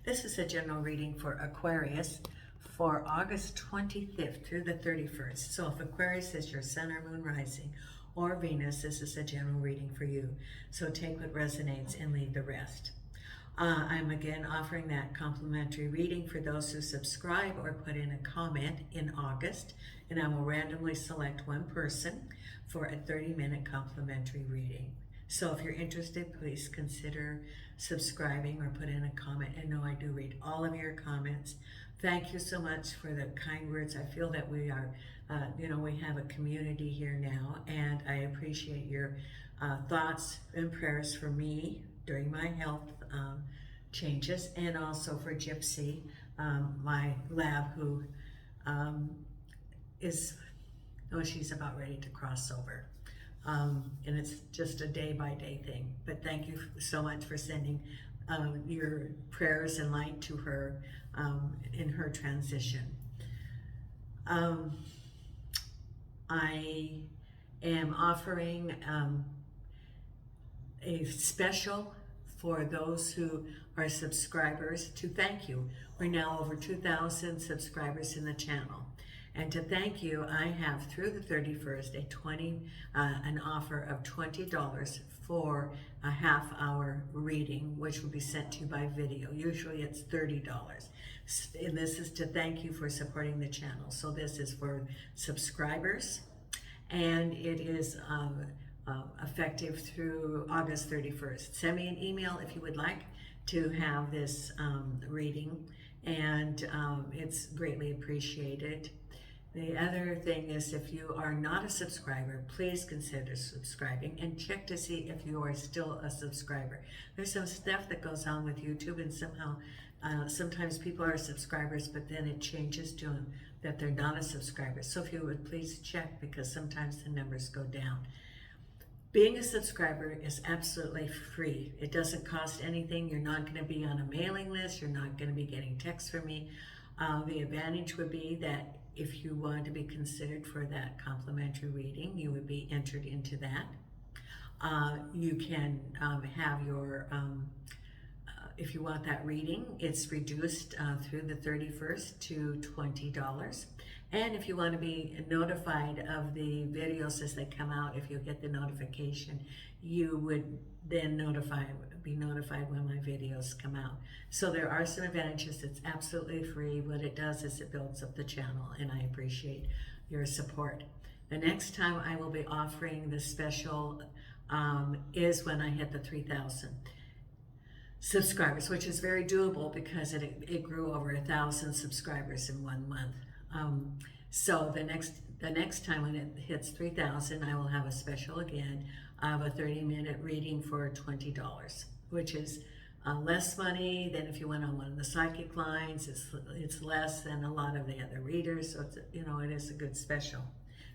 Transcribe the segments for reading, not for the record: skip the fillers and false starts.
This is a general reading for Aquarius for August 25th through the 31st. So if Aquarius is your sun or moon rising or Venus, this is a general reading for you. So take what resonates and leave the rest. I'm again offering that complimentary reading for those who subscribe or put in a comment in August, and I will randomly select one person for a 30-minute complimentary reading. So if you're interested, please consider subscribing or put in a comment. And no, I do read all of your comments. Thank you so much for the kind words. I feel that we are, we have a community here now, and I appreciate your thoughts and prayers for me during my health changes, and also for Gypsy, my lab, who she's about ready to cross over. And it's just a day-by-day thing. But thank you so much for sending your prayers and light to her in her transition. I am offering a special for those who are subscribers to thank you. We're now over 2,000 subscribers in the channel. And to thank you, I have through the 31st an offer of $20 for a half-hour reading, which will be sent to you by video. Usually it's $30. And this is to thank you for supporting the channel. So this is for subscribers, and it is effective through August 31st. Send me an email if you would like to have this reading, and it's greatly appreciated. The other thing is, if you are not a subscriber, please consider subscribing and check to see if you are still a subscriber. There's some stuff that goes on with YouTube, and somehow sometimes people are subscribers, but then it changes to that they're not a subscriber. So if you would please check, because sometimes the numbers go down. Being a subscriber is absolutely free. It doesn't cost anything. You're not going to be on a mailing list. You're not going to be getting texts from me. The advantage would be that if you want to be considered for that complimentary reading, you would be entered into that. You can have your, if you want that reading, it's reduced through the 31st to $20. And if you want to be notified of the videos as they come out, if you get the notification, you would then be notified when my videos come out. So there are some advantages. It's absolutely free. What it does is it builds up the channel, and I appreciate your support. The next time I will be offering the special is when I hit the 3,000 subscribers, which is very doable because it grew over 1,000 subscribers in 1 month. So the next time when it hits 3,000, I will have a special again of a 30-minute reading for $20, which is less money than if you went on one of the psychic lines. It's less than a lot of the other readers, so it's, it is a good special.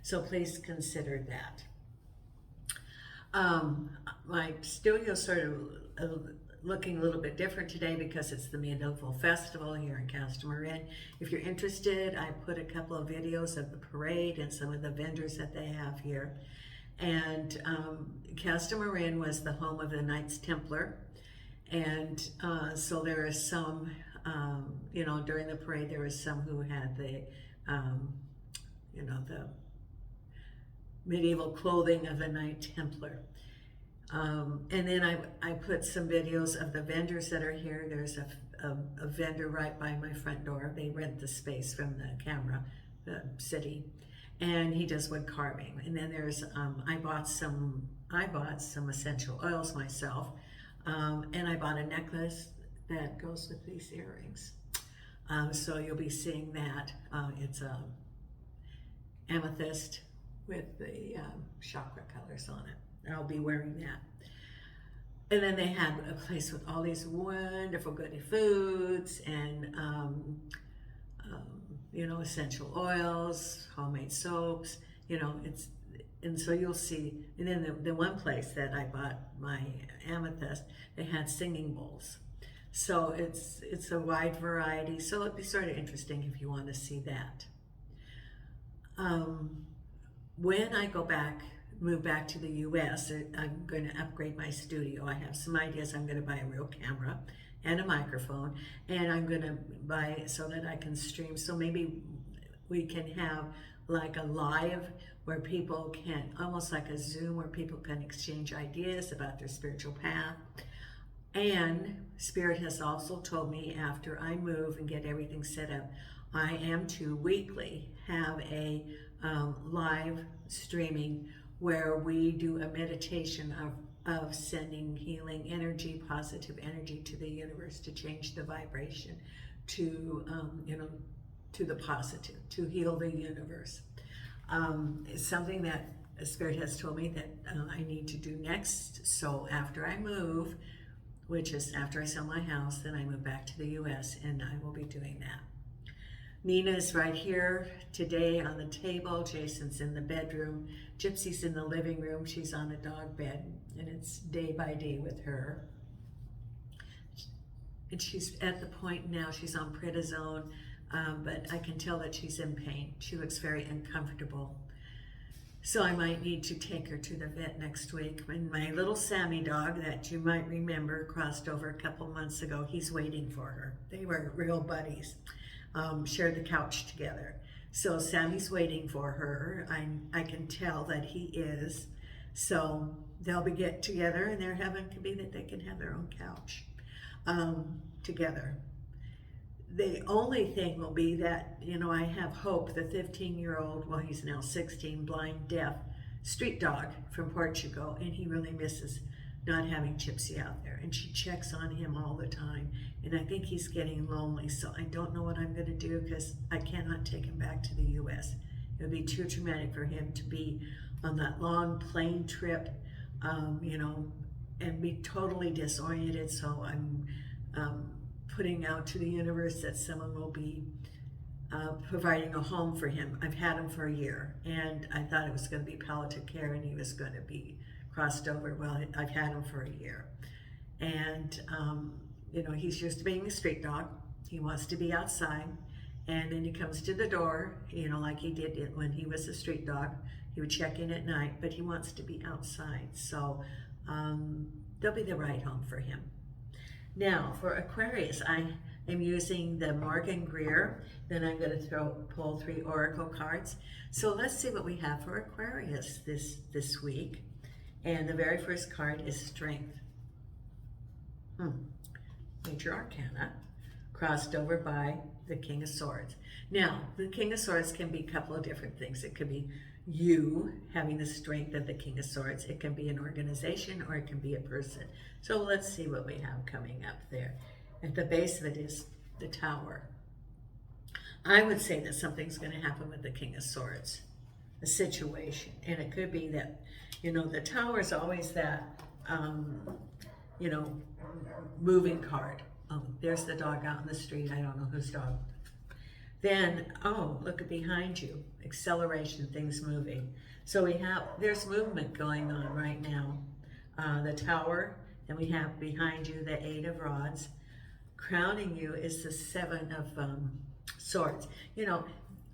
So please consider that. My studio sort of looking a little bit different today because it's the Medieval Festival here in Castor-Marin. If you're interested, I put a couple of videos of the parade and some of the vendors that they have here. And Castor-Marin was the home of the Knights Templar. And so there is some, during the parade, there was some who had the, the medieval clothing of the Knight Templar. And then I put some videos of the vendors that are here. There's a vendor right by my front door. They rent the space from the camera, the city, and he does wood carving. And then there's I bought some essential oils myself, and I bought a necklace that goes with these earrings. So you'll be seeing that. It's a amethyst with the chakra colors on it. I'll be wearing that. And then they had a place with all these wonderful goody foods and essential oils, homemade soaps. And so you'll see. And then the one place that I bought my amethyst, they had singing bowls. So it's a wide variety. So it'd be sort of interesting if you want to see that. When I move back to the US, I'm going to upgrade my studio. I have some ideas. I'm going to buy a real camera and a microphone, and I'm going to buy it so that I can stream. So maybe we can have like a live where people can, almost like a Zoom, where people can exchange ideas about their spiritual path. And Spirit has also told me, after I move and get everything set up, I am to weekly have a live streaming where we do a meditation of sending healing energy, positive energy to the universe to change the vibration to, to the positive, to heal the universe. It's something that Spirit has told me that I need to do next. So after I move, which is after I sell my house, then I move back to the US, and I will be doing that. Nina is right here today on the table. Jason's in the bedroom. Gypsy's in the living room. She's on a dog bed, and it's day by day with her. And she's at the point now, she's on prednisone, but I can tell that she's in pain. She looks very uncomfortable. So I might need to take her to the vet next week. And my little Sammy dog that you might remember crossed over a couple months ago, he's waiting for her. They were real buddies, shared the couch together. So Sammy's waiting for her. I can tell that he is. So they'll be get together, and their heaven could be that they can have their own couch together. The only thing will be that, I have Hope, the 15-year-old, well, he's now 16, blind, deaf, street dog from Portugal, and he really misses not having Gypsy out there. And she checks on him all the time, and I think he's getting lonely, so I don't know what I'm going to do because I cannot take him back to the U.S. It would be too traumatic for him to be on that long plane trip, and be totally disoriented, so I'm putting out to the universe that someone will be providing a home for him. I've had him for a year, and I thought it was going to be palliative care and he was going to be crossed over. Well, I've had him for a year. And, he's used to being a street dog. He wants to be outside. And then he comes to the door, like he did when he was a street dog. He would check in at night, but he wants to be outside. So there'll be the right home for him. Now, for Aquarius, I am using the Morgan Greer. Then I'm going to pull 3 oracle cards. So let's see what we have for Aquarius this week. And the very first card is Strength. Major Arcana, crossed over by the King of Swords. Now, the King of Swords can be a couple of different things. It could be you having the strength of the King of Swords. It can be an organization, or it can be a person. So let's see what we have coming up there. At the base of it is the Tower. I would say that something's going to happen with the King of Swords, a situation. And it could be that, the Tower is always that, moving card. Oh, there's the dog out in the street. I don't know whose dog. Then, look at behind you. Acceleration, things moving. So there's movement going on right now. The Tower, and we have behind you the 8 of Rods. Crowning you is the 7 of Swords.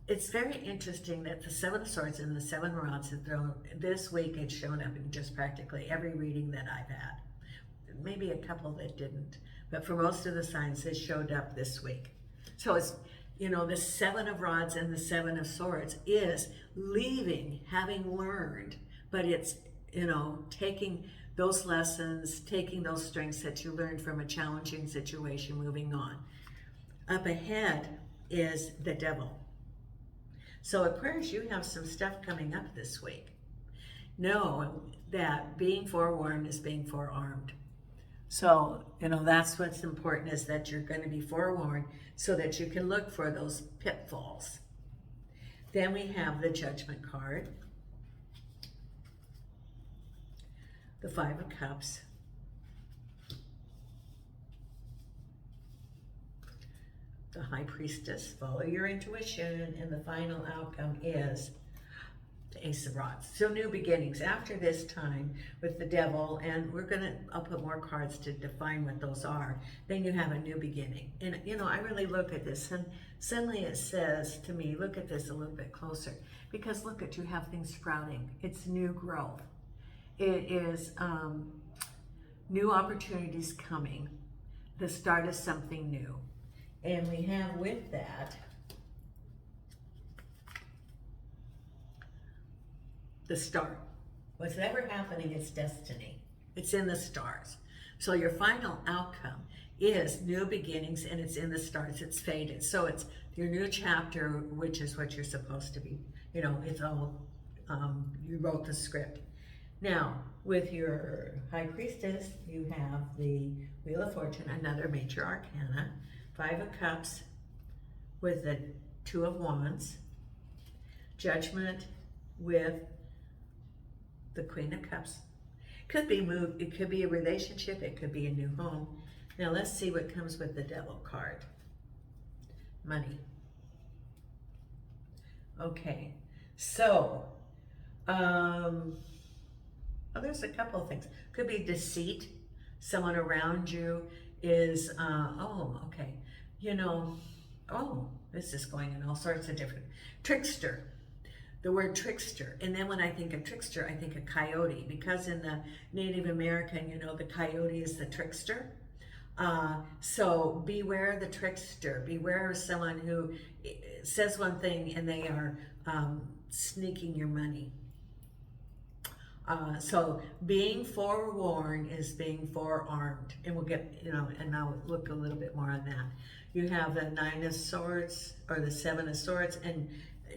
It's very interesting that the 7 of Swords and the 7 of Rods have thrown, this week it's shown up in just practically every reading that I've had. Maybe a couple that didn't, but for most of the signs, it showed up this week. So it's, the 7 of Rods and the 7 of Swords is leaving, having learned, but it's, taking those lessons, taking those strengths that you learned from a challenging situation, moving on. Up ahead is the Devil. So Aquarius, you have some stuff coming up this week. Know that being forewarned is being forearmed. So, that's what's important, is that you're going to be forewarned so that you can look for those pitfalls. Then we have the Judgment card, the 5 of Cups, the High Priestess, follow your intuition, and the final outcome is the Ace of Rods. So new beginnings after this time with the Devil, and I'll put more cards to define what those are. Then you have a new beginning. And I really look at this, and suddenly it says to me, look at this a little bit closer, because look at, you have things sprouting. It's new growth. It is new opportunities coming. the start of something new. And we have with that the star. Whatever happening, it's destiny. It's in the stars. So your final outcome is new beginnings, and it's in the stars. It's fated. So it's your new chapter, which is what you're supposed to be. You know, it's all, you wrote the script. Now, with your High Priestess, you have the Wheel of Fortune, another major arcana, 5 of Cups with the 2 of Wands, Judgment with the Queen of Cups. Could be moved, it could be a relationship, it could be a new home. Now let's see what comes with the Devil card. Money. Okay, so, there's a couple of things. Could be deceit. Someone around you is, okay. You know, this is going in all sorts of different. Trickster. The word trickster. And then when I think of trickster, I think of coyote. Because in the Native American, you know, the coyote is the trickster. So beware the trickster. Beware of someone who says one thing and they are sneaking your money. So being forewarned is being forearmed, and we'll get, you know, and I'll look a little bit more on that. You have the 9 of Swords or the 7 of Swords, and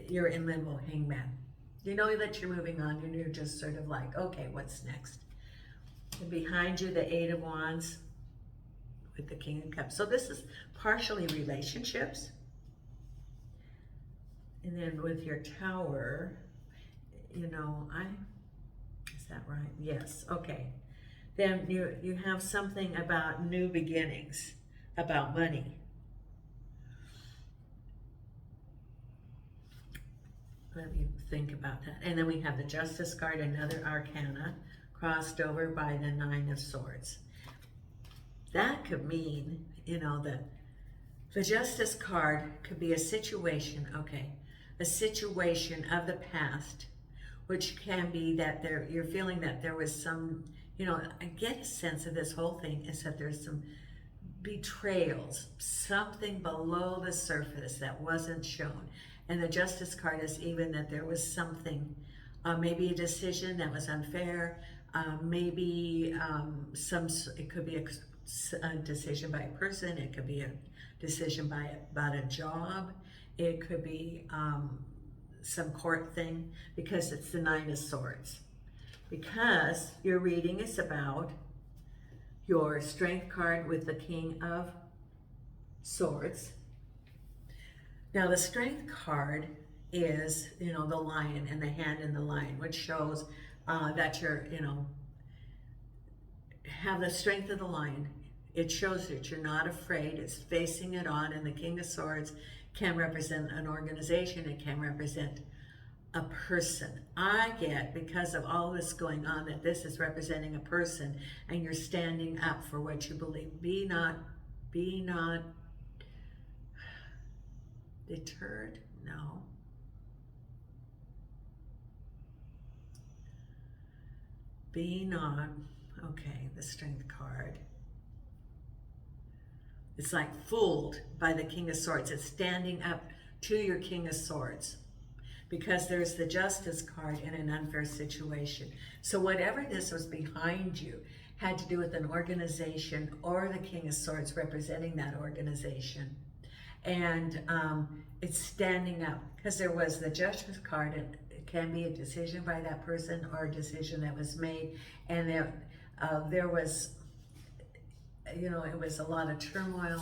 you're in limbo, Hangman. You know that you're moving on, and you're just sort of like, okay, what's next? And behind you, the 8 of Wands with the King of Cups. So this is partially relationships. And then with your Tower, you know, is that right? Yes, okay. Then you have something about new beginnings, about money. Let me think about that. And then we have the Justice card, another arcana, crossed over by the 9 of Swords. That could mean, you know, the Justice card could be a situation, okay, a situation of the past, which can be that you're feeling that there was some, you know, I get a sense of this whole thing is that there's some betrayals, something below the surface that wasn't shown. And the Justice card is even that there was something, maybe a decision that was unfair, maybe it could be a decision by a person, it could be a decision about a job, it could be some court thing, because it's the 9 of Swords. Because your reading is about your Strength card with the King of Swords. Now the Strength card is, you know, the lion and the hand in the lion, which shows that you're, you know, have the strength of the lion. It shows that you're not afraid. It's facing it on, and the King of Swords can represent an organization. It can represent a person. I get, because of all this going on, that this is representing a person, and you're standing up for what you believe. Be not deterred? No. Be not, okay, the Strength card. It's like fooled by the King of Swords. It's standing up to your King of Swords, because there's the Justice card in an unfair situation. So whatever this was behind you had to do with an organization or the King of Swords representing that organization. And it's standing up, because there was the Justice card, and it can be a decision by that person or a decision that was made, and there was, you know, it was a lot of turmoil,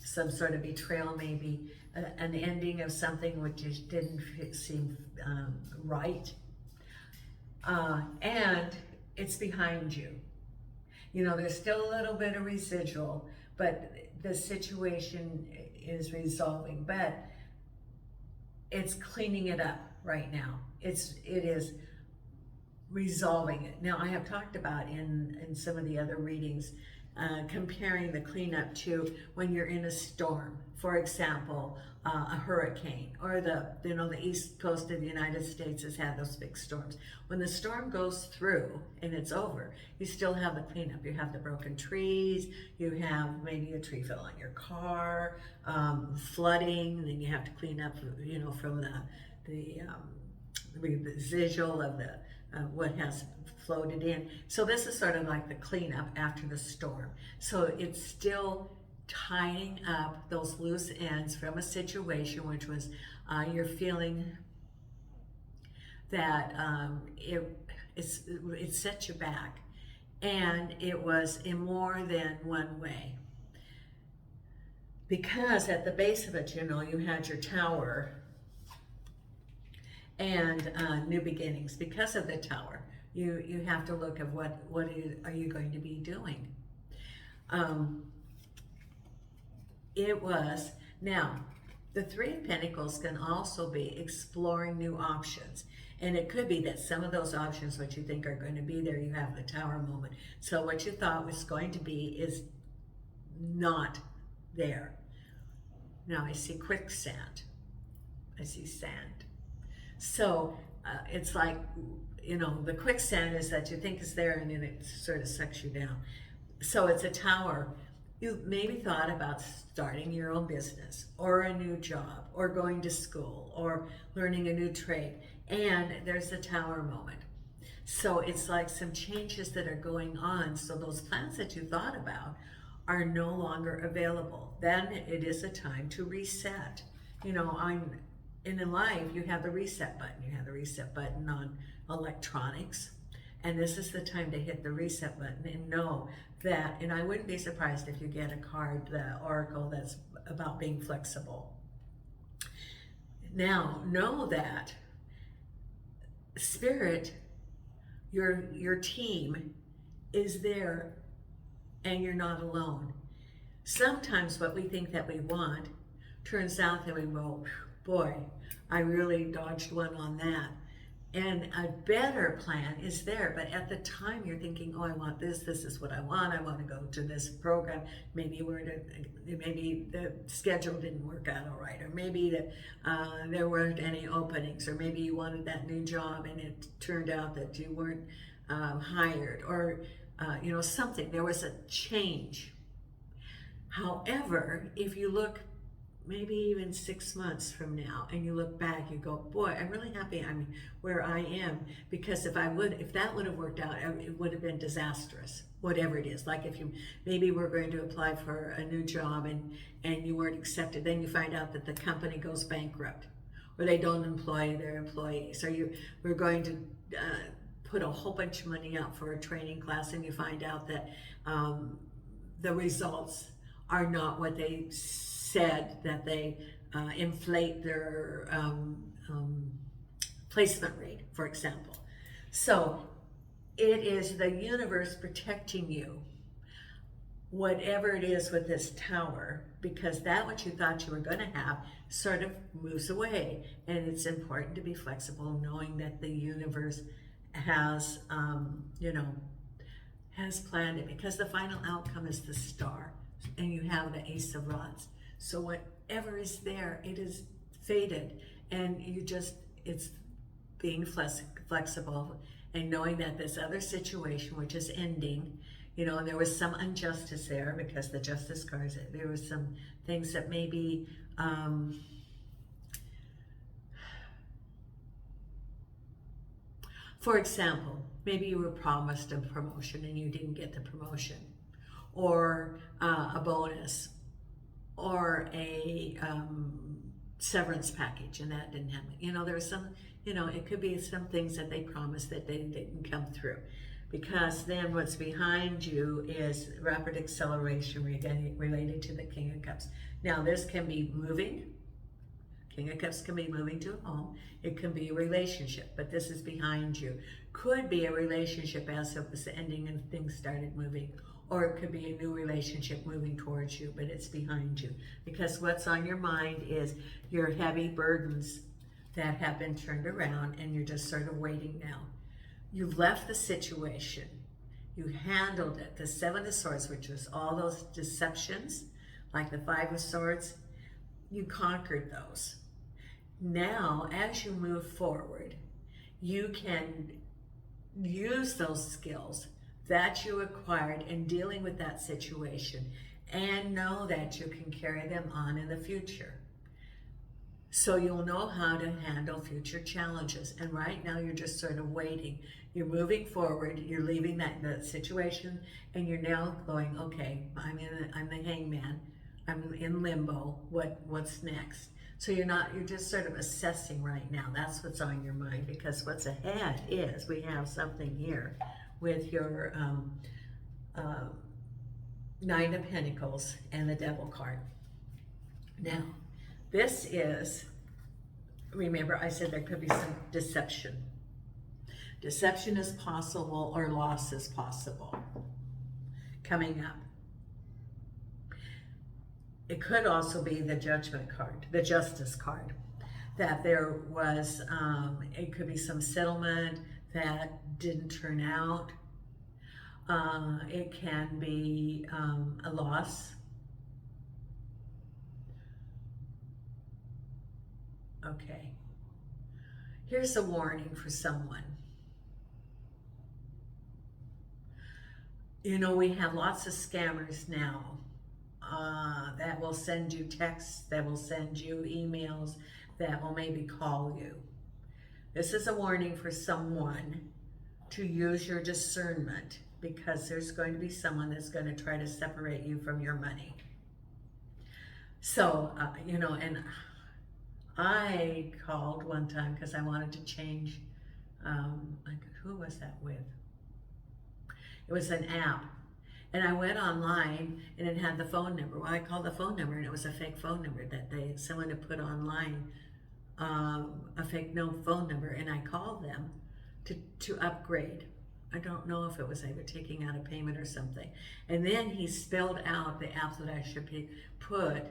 some sort of betrayal, maybe an ending of something which just didn't seem right, and it's behind you. You know, there's still a little bit of residual, but the situation is resolving, but it's cleaning it up right now. It is resolving it. Now, I have talked about in some of the other readings comparing the cleanup to when you're in a storm. For example, a hurricane, or the east coast of the United States has had those big storms. When the storm goes through and it's over, you still have the cleanup. You have the broken trees, you have maybe a tree fell on your car, flooding, and then you have to clean up, from the residual of what has floated in. So this is sort of like the cleanup after the storm. So it's still tying up those loose ends from a situation which was you're feeling that it set you back, and it was in more than one way, because at the base of it, you had your tower and new beginnings. Because of the tower, you have to look at what are you going to be doing. It was, now, the Three of Pentacles can also be exploring new options. And it could be that some of those options, what you think are going to be there, you have the Tower moment. So what you thought was going to be is not there. Now I see quicksand. I see sand. So it's like, the quicksand is that you think is there, and then it sort of sucks you down. So it's a tower. You maybe thought about starting your own business, or a new job, or going to school, or learning a new trade, and there's a tower moment. So it's like some changes that are going on. So those plans that you thought about are no longer available. Then it is a time to reset. In life, you have the reset button. You have the reset button on electronics. And this is the time to hit the reset button and know that, and I wouldn't be surprised if you get a card, the Oracle, that's about being flexible. Now, know that Spirit, your team is there, and you're not alone. Sometimes what we think that we want turns out that we go, boy, I really dodged one on that. And a better plan is there, but at the time you're thinking, oh, I want this is what I want to go to this program. Maybe the schedule didn't work out all right, or maybe there weren't any openings, or maybe you wanted that new job and it turned out that you weren't hired, or something. There was a change. However, if you look maybe even 6 months from now, and you look back, you go, boy, I'm really happy I'm where I am, because if that would have worked out, it would have been disastrous, whatever it is. Like if you maybe were going to apply for a new job and you weren't accepted, then you find out that the company goes bankrupt, or they don't employ their employees, or we're going to put a whole bunch of money out for a training class, and you find out that the results are not what they said, that they inflate their placement rate, for example. So it is the universe protecting you, whatever it is with this tower, because that what you thought you were going to have sort of moves away. And it's important to be flexible, knowing that the universe has, has planned it, because the final outcome is the Star, and you have the Ace of Rods. So whatever is there, it is fated, and it's being flexible, and knowing that this other situation, which is ending, and there was some injustice there, because the Justice cards, there was some things that maybe, for example, maybe you were promised a promotion and you didn't get the promotion, or a bonus, or a severance package, and that didn't happen. There was some, it could be some things that they promised that they didn't come through, because then what's behind you is rapid acceleration related to the King of Cups. Now this can be moving. King of Cups can be moving to a home. It can be a relationship, but this is behind you. Could be a relationship as it was ending and things started moving. Or it could be a new relationship moving towards you, but it's behind you. Because what's on your mind is your heavy burdens that have been turned around, and you're just sort of waiting now. You've left the situation. You handled it. The Seven of Swords, which was all those deceptions, like the Five of Swords, you conquered those. Now, as you move forward, you can use those skills that you acquired in dealing with that situation and know that you can carry them on in the future. So you'll know how to handle future challenges. And right now you're just sort of waiting. You're moving forward, you're leaving that situation, and you're now going, okay, I'm the hangman, I'm in limbo, what's next? So you're just sort of assessing right now. That's what's on your mind, because what's ahead is, we have something here with your Nine of Pentacles and the Devil card. Now, this is, remember I said there could be some deception. Deception is possible, or loss is possible coming up. It could also be the Judgment card, the Justice card, that there was, it could be some settlement that didn't turn out. It can be a loss. Okay. Here's a warning for someone. You know, we have lots of scammers now that will send you texts, that will send you emails, that will maybe call you. This is a warning for someone to use your discernment, because there's going to be someone that's going to try to separate you from your money. So, you know, and I called one time because I wanted to change, like, who was that with? It was an app. And I went online and it had the phone number. Well, I called the phone number and it was a fake phone number that someone had put online, a fake phone number. And I called them to upgrade. I don't know if it was they were taking out a payment or something. And then he spelled out the app that I should put.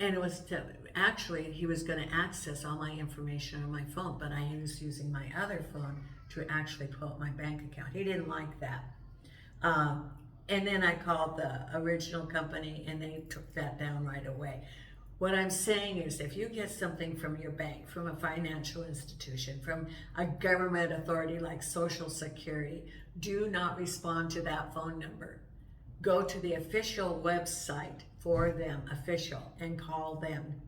And it was actually, he was going to access all my information on my phone, but I was using my other phone to actually pull up my bank account. He didn't like that. And then I called the original company and they took that down right away. What I'm saying is, if you get something from your bank, from a financial institution, from a government authority like Social Security, do not respond to that phone number. Go to the official website for them, official, and call them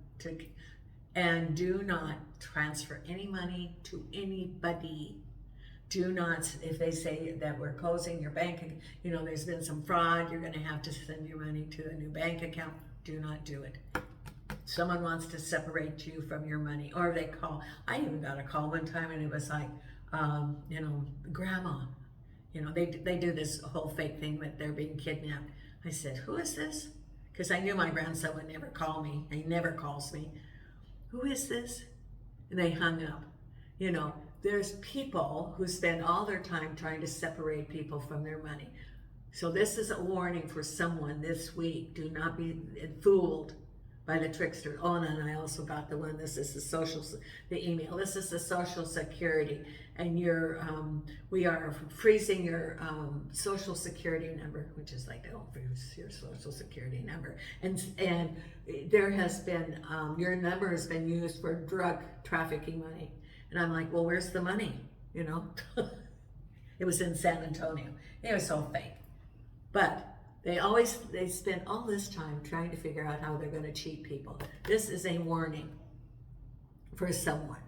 and do not transfer any money to anybody. Do not, if they say that we're closing your bank, you know, there's been some fraud, you're going to have to send your money to a new bank account. Do not do it. Someone wants to separate you from your money, or they call. I even got a call one time and it was like, you know, grandma, you know, they do this whole fake thing that they're being kidnapped. I said, who is this? Because I knew my grandson would never call me. He never calls me. Who is this? And they hung up. You know, there's people who spend all their time trying to separate people from their money. So this is a warning for someone this week. Do not be fooled by the trickster. Oh, and then I also got the one, this is the email. This is the Social Security, and we are freezing your Social Security number, which is like, don't freeze your Social Security number. And there has been, your number has been used for drug trafficking money. And I'm like, well, where's the money? You know, it was in San Antonio. It was so fake. But they spend all this time trying to figure out how they're going to cheat people. This is a warning for someone.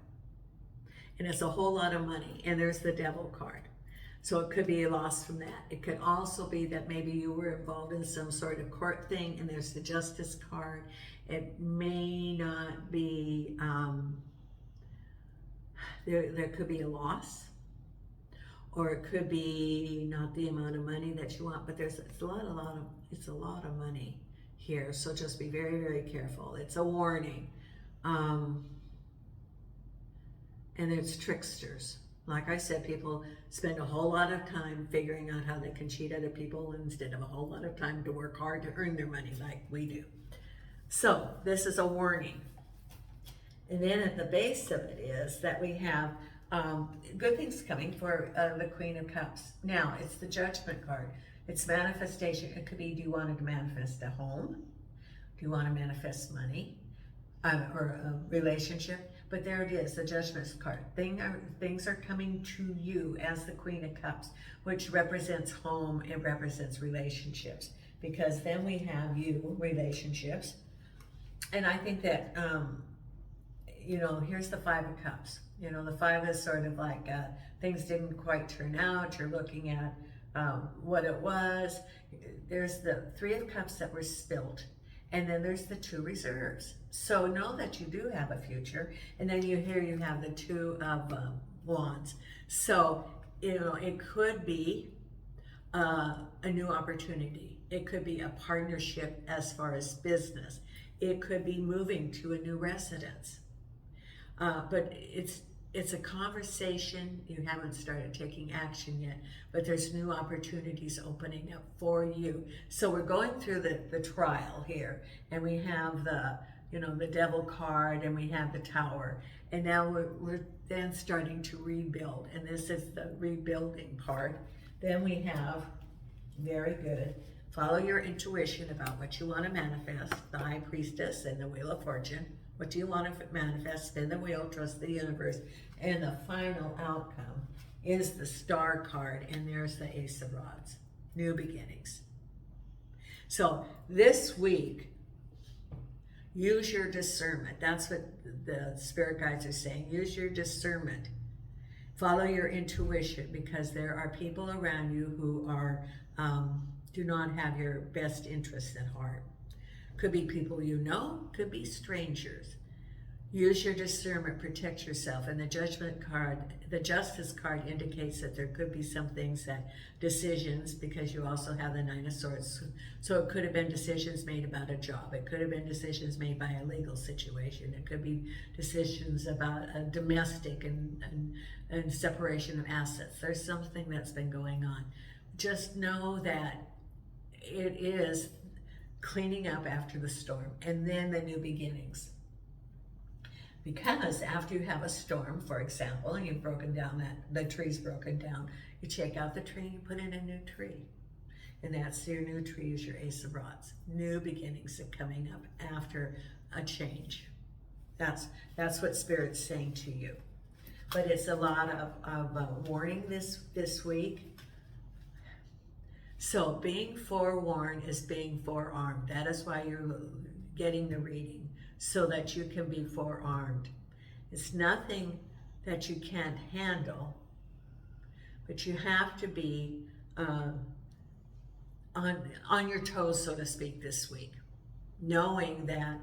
And it's a whole lot of money. And there's the Devil card. So it could be a loss from that. It could also be that maybe you were involved in some sort of court thing, and there's the Justice card. It may not be, there could be a loss. Or it could be not the amount of money that you want, but it's a lot of money here. So just be very, very careful. It's a warning. And it's tricksters. Like I said, people spend a whole lot of time figuring out how they can cheat other people instead of a whole lot of time to work hard to earn their money like we do. So this is a warning. And then at the base of it is that we have Good things coming for the Queen of Cups. Now, it's the Judgment card. It's manifestation. It could be, do you want to manifest a home? Do you want to manifest money? Or a relationship? But there it is, the Judgment card. Things are coming to you as the Queen of Cups, which represents home, it represents relationships. Because then we have you, relationships. And I think that, you know, here's the Five of Cups. You know, the five is sort of like things didn't quite turn out. You're looking at what it was. There's the Three of Cups that were spilt. And then there's the Two Reserves. So know that you do have a future. And then you have the Two of Wands. So, you know, it could be a new opportunity. It could be a partnership as far as business. It could be moving to a new residence. But it's a conversation. You haven't started taking action yet, but there's new opportunities opening up for you. So we're going through the trial here, and we have the, you know, the Devil card, and we have the Tower, and now we're then starting to rebuild, and this is the rebuilding part. Then we have, very good, follow your intuition about what you want to manifest, the High Priestess and the Wheel of Fortune. What do you want to manifest? Spin the wheel, trust the universe. And the final outcome is the Star card, and there's the Ace of Rods, new beginnings. So this week, use your discernment. That's what the spirit guides are saying. Use your discernment. Follow your intuition, because there are people around you who are do not have your best interests at heart. Could be people you know, could be strangers. Use your discernment, protect yourself. And the Judgment card, the Justice card indicates that there could be some things that, decisions, because you also have the Nine of Swords. So it could have been decisions made about a job. It could have been decisions made by a legal situation. It could be decisions about a domestic and separation of assets. There's something that's been going on. Just know that it is cleaning up after the storm, and then the new beginnings. Because after you have a storm, for example, and you've broken down the tree's broken down, you take out the tree and you put in a new tree. And that's your new tree, is your Ace of Rods. New beginnings are coming up after a change. That's what Spirit's saying to you. But it's a lot of warning this week. So being forewarned is being forearmed. That is why you're getting the reading, so that you can be forearmed. It's nothing that you can't handle, but you have to be on your toes, so to speak, this week. Knowing that,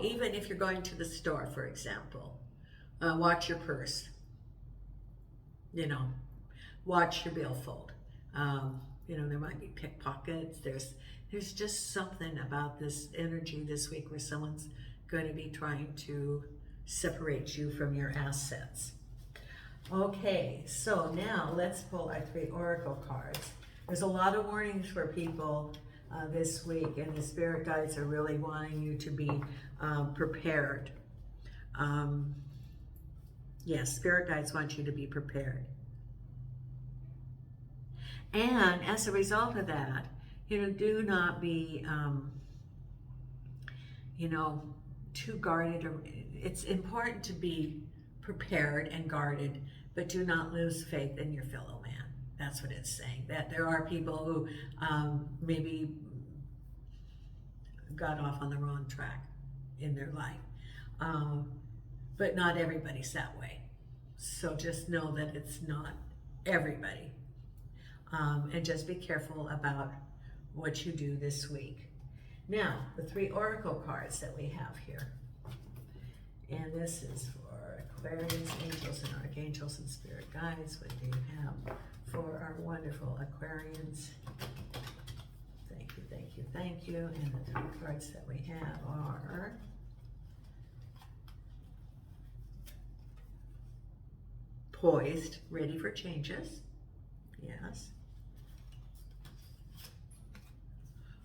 even if you're going to the store, for example, watch your purse. You know, watch your billfold. You know, there might be pickpockets. There's just something about this energy this week where someone's going to be trying to separate you from your assets. Okay, so now let's pull our 3 oracle cards. There's a lot of warnings for people this week, and the spirit guides are really wanting you to be prepared. Yes, spirit guides want you to be prepared. And as a result of that, you know, do not be, you know, too guarded. It's important to be prepared and guarded, but do not lose faith in your fellow man. That's what it's saying. That there are people who maybe got off on the wrong track in their life. But not everybody's that way. So just know that it's not everybody. And just be careful about what you do this week. Now, the 3 oracle cards that we have here. And this is for Aquarius, angels and archangels and spirit guides. What do you have for our wonderful Aquarians? Thank you, thank you, thank you. And the 3 cards that we have are poised, ready for changes. Yes.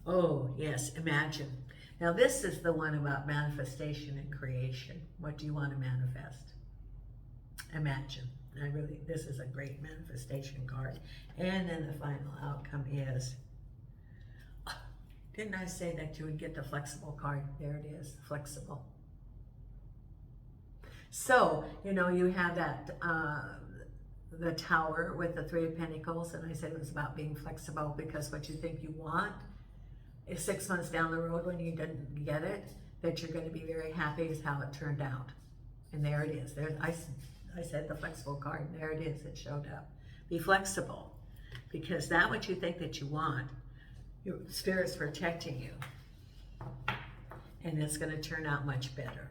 Oh, yes, imagine. Now this is the one about manifestation and creation. What do you want to manifest? Imagine. This is a great manifestation card. And then the final outcome is, didn't I say that you would get the flexible card? There it is, flexible. So, you have that, the Tower with the Three of Pentacles, and I said it was about being flexible, because what you think you want is 6 months down the road when you didn't get it, that you're going to be very happy is how it turned out. And there it is. I said the flexible card, and there it is. It showed up. Be flexible, because that what you think that you want, your Spirit's protecting you, and it's going to turn out much better.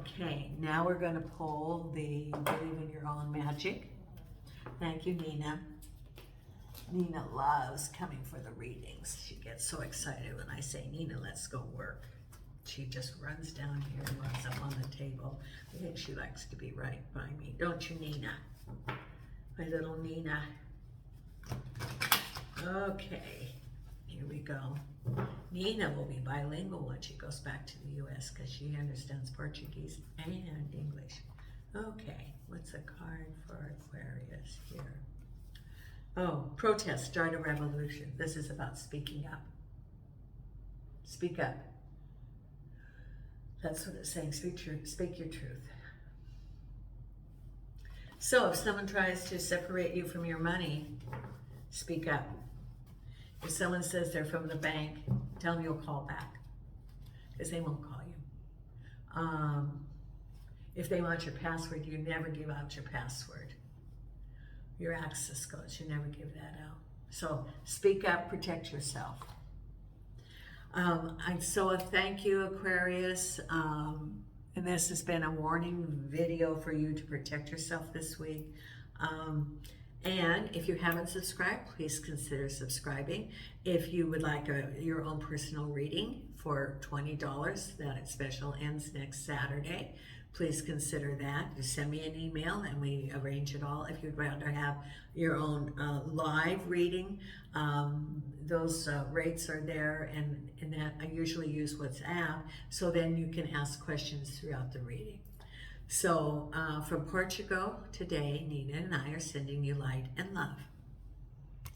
Okay, now we're going to pull the Believe in Your Own Magic. Thank you, Nina. Nina loves coming for the readings. She gets so excited when I say, Nina, let's go work. She just runs down here and runs up on the table. I think she likes to be right by me. Don't you, Nina? My little Nina. Okay, here we go. Nina will be bilingual when she goes back to the U.S. because she understands Portuguese and English. Okay, what's a card for Aquarius here? Oh, protest, start a revolution. This is about speaking up. Speak up. That's what it's saying. Speak your truth. So if someone tries to separate you from your money, speak up. If someone says they're from the bank, tell them you'll call back, because they won't call you. If they want your password, you never give out your password. Your access codes, you never give that out. So speak up, protect yourself. So thank you, Aquarius. And this has been a warning video for you to protect yourself this week. And if you haven't subscribed, please consider subscribing. If you would like your own personal reading for $20, that special ends next Saturday, please consider that. You send me an email and we arrange it all. If you'd rather have your own live reading, those rates are there, and that I usually use WhatsApp, so then you can ask questions throughout the reading. So from Portugal today, Nina and I are sending you light and love.